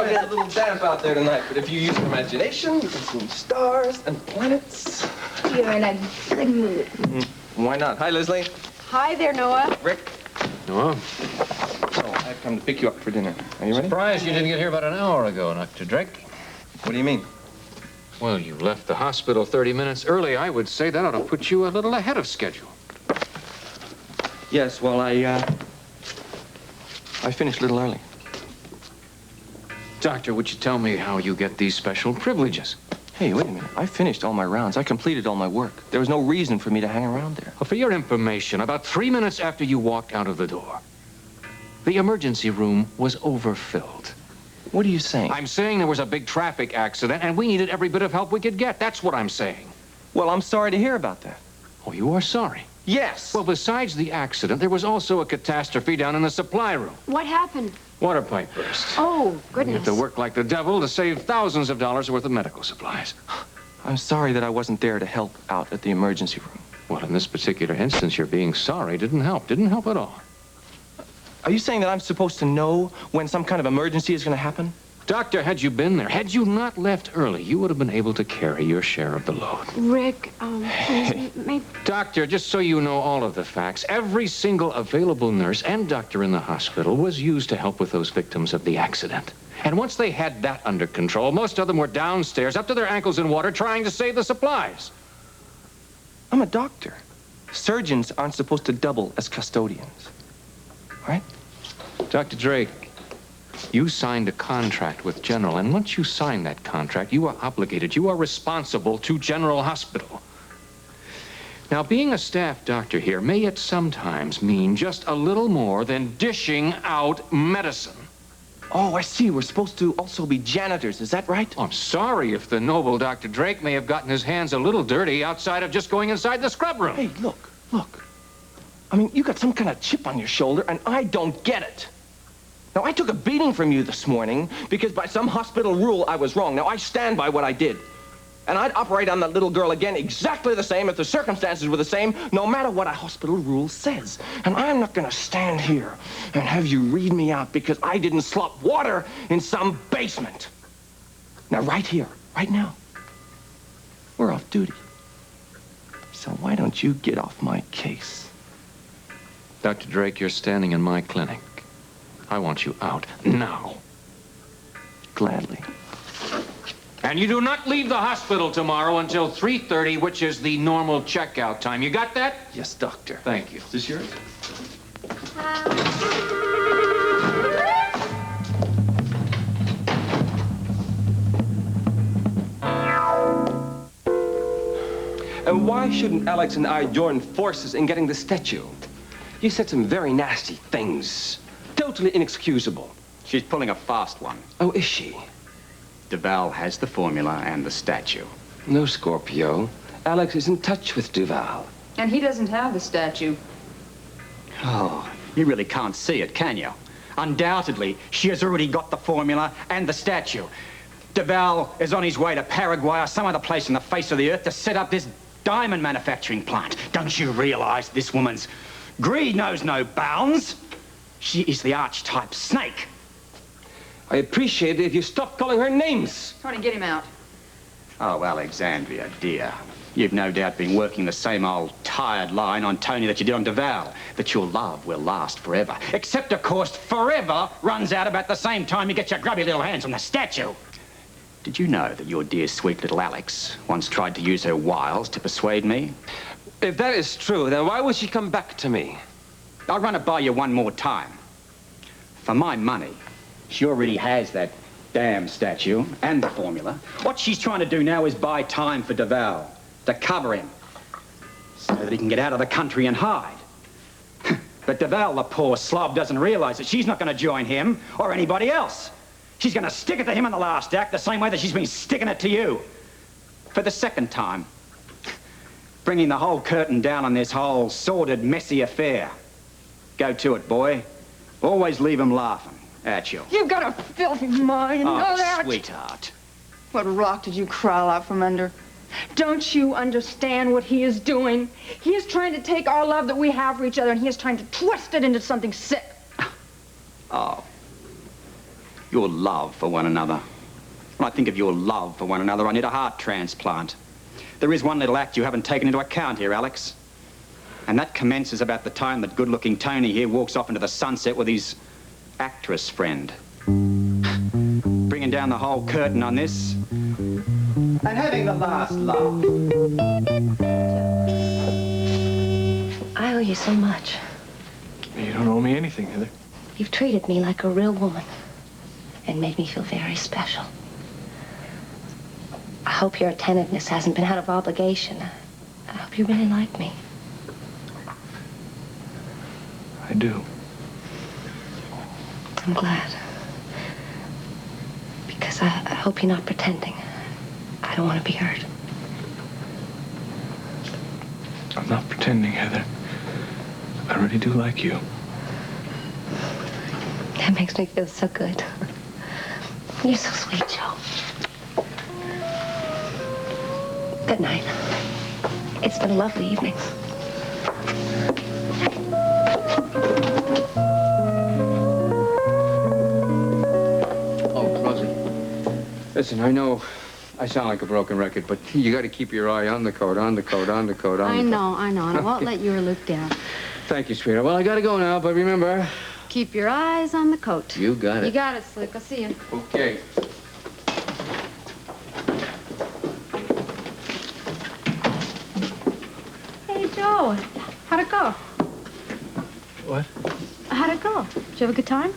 it's a little damp out there tonight, but if you use your imagination, you can see stars and planets. You're in a good mood. Why not? Hi, Lesley. Hi there, Noah. Rick. Noah? Oh, I've come to pick you up for dinner. Are you ready? Surprised you didn't get here about an hour ago, Dr. Drake. What do you mean? Well, you left the hospital 30 minutes early. I would say that ought to put you a little ahead of schedule. Yes, well, I finished a little early. Doctor, would you tell me how you get these special privileges? Hey, wait a minute. I finished all my rounds. I completed all my work. There was no reason for me to hang around there. Well, for your information, about 3 minutes after you walked out of the door, the emergency room was overfilled. What are you saying? I'm saying there was a big traffic accident, and we needed every bit of help we could get. That's what I'm saying. Well, I'm sorry to hear about that. Oh, you are sorry? Yes. Well, besides the accident, there was also a catastrophe down in the supply room. What happened? Water pipe burst. Oh, We goodness. have to work like the devil to save thousands of dollars worth of medical supplies. I'm sorry that I wasn't there to help out at the emergency room. Well, in this particular instance, your being sorry didn't help. Didn't help at all. Are you saying that I'm supposed to know when some kind of emergency is going to happen? Doctor, had you been there, had you not left early, you would have been able to carry your share of the load. Rick, please, maybe... Doctor, just so you know all of the facts, every single available nurse and doctor in the hospital was used to help with those victims of the accident. And once they had that under control, most of them were downstairs, up to their ankles in water, trying to save the supplies. I'm a doctor. Surgeons aren't supposed to double as custodians. Right? Dr. Drake, you signed a contract with General, and once you sign that contract, you are obligated, you are responsible to General Hospital. Now, being a staff doctor here may at sometimes mean just a little more than dishing out medicine. Oh, I see. We're supposed to also be janitors. Is that right? I'm sorry if the noble Dr. Drake may have gotten his hands a little dirty outside of just going inside the scrub room. Hey, look. I mean, you got some kind of chip on your shoulder, and I don't get it. Now, I took a beating from you this morning because by some hospital rule, I was wrong. Now, I stand by what I did. And I'd operate on that little girl again exactly the same if the circumstances were the same, no matter what a hospital rule says. And I'm not going to stand here and have you read me out because I didn't slop water in some basement. Now, right here, right now, we're off duty. So why don't you get off my case? Dr. Drake, you're standing in my clinic. I want you out now. Gladly. And you do not leave the hospital tomorrow until 3:30, which is the normal checkout time. You got that? Yes, doctor. Thank you. Is this yours? And why shouldn't Alex and I join forces in getting the statue? You said some very nasty things. Totally inexcusable. She's pulling a fast one. Oh, is she? Duval has the formula and the statue. No, Scorpio. Alex is in touch with Duval. And he doesn't have the statue. Oh, you really can't see it, can you? Undoubtedly, she has already got the formula and the statue. Duval is on his way to Paraguay or some other place on the face of the earth to set up this diamond manufacturing plant. Don't you realize this woman's greed knows no bounds? She is the archetype snake. I appreciate it if you stopped calling her names. Tony, get him out. Oh, Alexandria, dear. You've no doubt been working the same old tired line on Tony that you did on Duval, that your love will last forever. Except, of course, forever runs out about the same time you get your grubby little hands on the statue. Did you know that your dear sweet little Alex once tried to use her wiles to persuade me? If that is true, then why would she come back to me? I'll run it by you one more time. For my money, she already has that damn statue and the formula. What she's trying to do now is buy time for Duval, to cover him, so that he can get out of the country and hide. But Duval, the poor slob, doesn't realize that she's not going to join him or anybody else. She's going to stick it to him in the last act the same way that she's been sticking it to you. For the second time. Bringing the whole curtain down on this whole sordid, messy affair. Go to it, boy. Always leave him laughing at you. You've got a filthy mind. Oh, know that? sweetheart. What rock did you crawl out from under? Don't you understand what he is doing? He is trying to take our love that we have for each other, and he is trying to twist it into something sick. Oh. your love for one another. When I think of your love for one another, I need a heart transplant. There is one little act you haven't taken into account here, Alex. And that commences about the time that good-looking Tony here walks off into the sunset with his actress friend. Bringing down the whole curtain on this and having the last laugh. I owe you so much. You don't owe me anything, Heather. You've treated me like a real woman and made me feel very special. I hope your attentiveness hasn't been out of obligation. I hope you really like me. I do. I'm glad. Because I hope you're not pretending. I don't want to be hurt. I'm not pretending, Heather. I really do like you. That makes me feel so good. You're so sweet, Joe. Good night. It's been a lovely evening. Oh, Rosie. Listen, I know I sound like a broken record, but you got to keep your eye on the code, on the code, on the code, on I the code. know, and I won't let your loop down. Thank you, sweetheart. Well, I got to go now, but remember... Keep your eyes on the coat. You got it. You got it, Slick. I'll see you. Okay. Hey, Joe. How'd it go? What? How'd it go? Did you have a good time?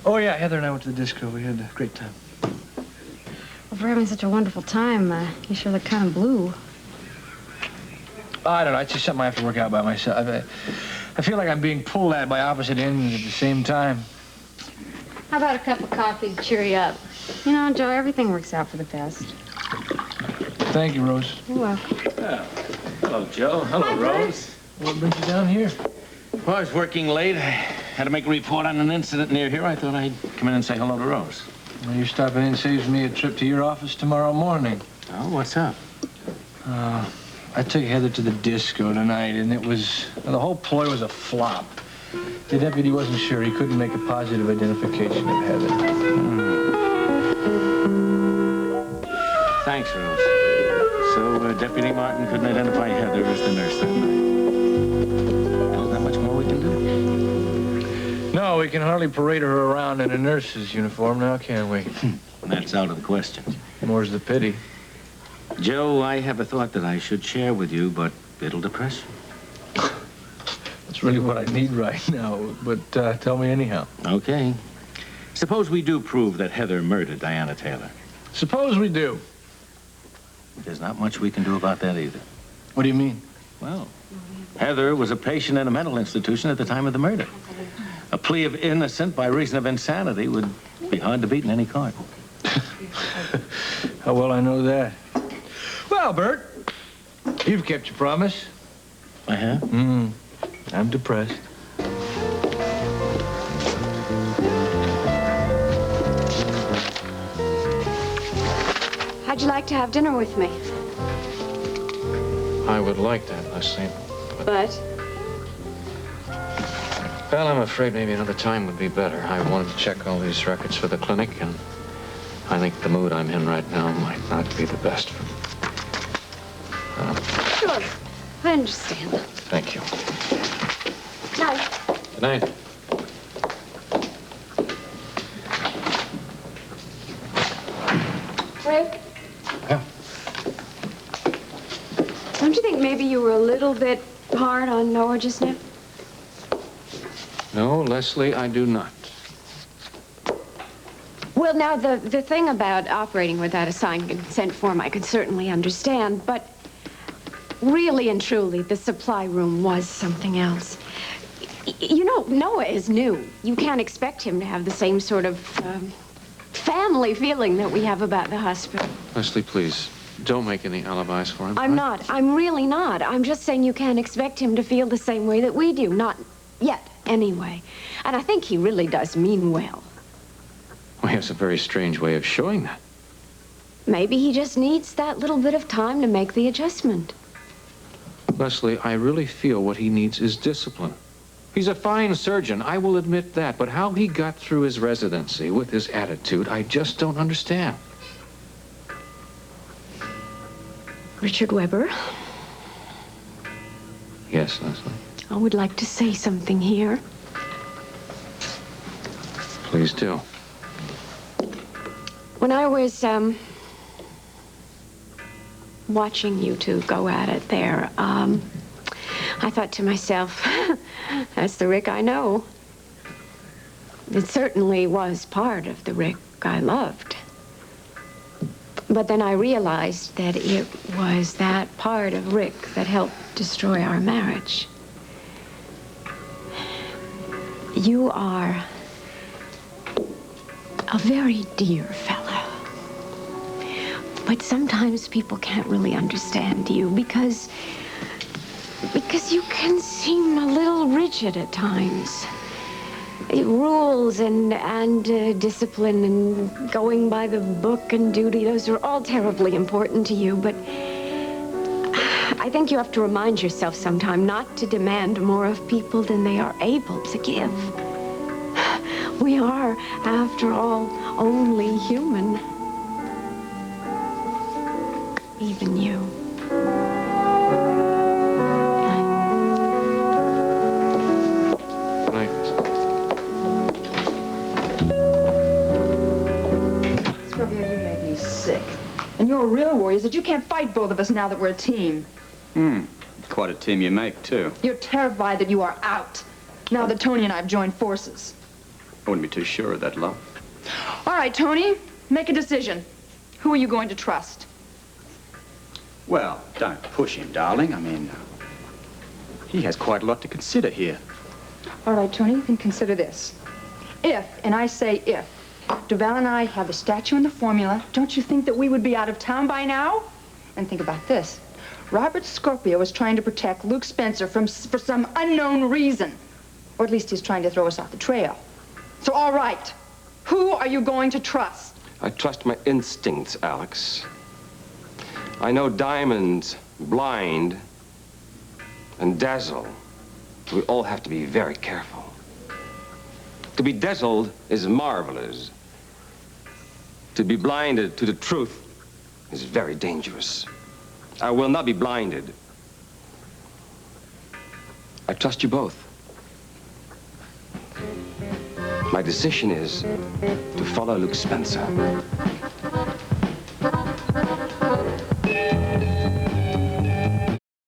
Oh, yeah, Heather and I went to the disco. We had a great time. Well, for having such a wonderful time, you sure look kind of blue. I don't know. It's just something I have to work out by myself. I feel like I'm being pulled at by opposite ends at the same time. How about a cup of coffee to cheer you up? You know, Joe, everything works out for the best. Thank you, Rose. You're welcome. Hello, Joe. Hello, Hi, Bert. Rose. What brings you down here? Well, I was working late. I had to make a report on an incident near here. I thought I'd come in and say hello to Rose. Well, your stopping in saves me a trip to your office tomorrow morning. Oh, what's up? I took Heather to the disco tonight, and it was... Well, the whole ploy was a flop. The deputy wasn't sure. He couldn't make a positive identification of Heather. Thanks, Rose. So, Deputy Martin couldn't identify Heather as the nurse that night. There's not much more we can do. No, we can hardly parade her around in a nurse's uniform now, can we? That's out of the question. More's the pity. Joe, I have a thought that I should share with you, but it'll depress you. That's really what I need right now, but tell me anyhow. Okay. Suppose we do prove that Heather murdered Diana Taylor. Suppose we do. There's not much we can do about that either. What do you mean? Well, Heather was a patient in a mental institution at the time of the murder. A plea of innocent by reason of insanity would be hard to beat in any court. How well I know that. Well, Bert, you've kept your promise. I have? I'm depressed. How'd you like to have dinner with me? I would like that, Lesley. But? Well, I'm afraid maybe another time would be better. I wanted to check all these records for the clinic, and I think the mood I'm in right now might not be the best. Sure. I understand. Thank you. Night. Good night. Rick? Yeah. Don't you think maybe you were a little bit hard on Noah just now? No, Lesley, I do not. Well, now, the thing about operating without a signed consent form, I could certainly understand, but really and truly, the supply room was something else. You know, Noah is new. You can't expect him to have the same sort of family feeling that we have about the hospital. Lesley, please, don't make any alibis for him. I'm not. I'm really not. I'm just saying you can't expect him to feel the same way that we do. Not yet, anyway. And I think he really does mean well. Well, he has a very strange way of showing that. Maybe he just needs that little bit of time to make the adjustment. Lesley, I really feel what he needs is discipline. He's a fine surgeon, I will admit that. But how he got through his residency with his attitude, I just don't understand. Richard Weber, Yes, Lesley? I would like to say something here. Please do. When I was, watching you two go at it there, I thought to myself, that's the Rick I know. It certainly was part of the Rick I loved. But then I realized that it was that part of Rick that helped destroy our marriage. You are a very dear fellow. But sometimes people can't really understand you because you can seem a little rigid at times. Rules and discipline and going by the book and duty, those are all terribly important to you, but I think you have to remind yourself sometime not to demand more of people than they are able to give. We are, after all, only human. Even you. Scorpio, you make me sick. And your real worry is that you can't fight both of us now that we're a team. Quite a team you make, too. You're terrified that you are out, now that Tony and I have joined forces. I wouldn't be too sure of that, love. All right, Tony, make a decision. Who are you going to trust? Well, don't push him, darling. I mean, he has quite a lot to consider here. All right, Tony, then consider this. If, and I say if, Duval and I have the statue and the formula, don't you think that we would be out of town by now? And think about this. Robert Scorpio is trying to protect Luke Spencer for some unknown reason. Or at least he's trying to throw us off the trail. So, all right, who are you going to trust? I trust my instincts, Alex. I know diamonds blind and dazzle. We all have to be very careful. To be dazzled is marvelous. To be blinded to the truth is very dangerous. I will not be blinded. I trust you both. My decision is to follow Luke Spencer.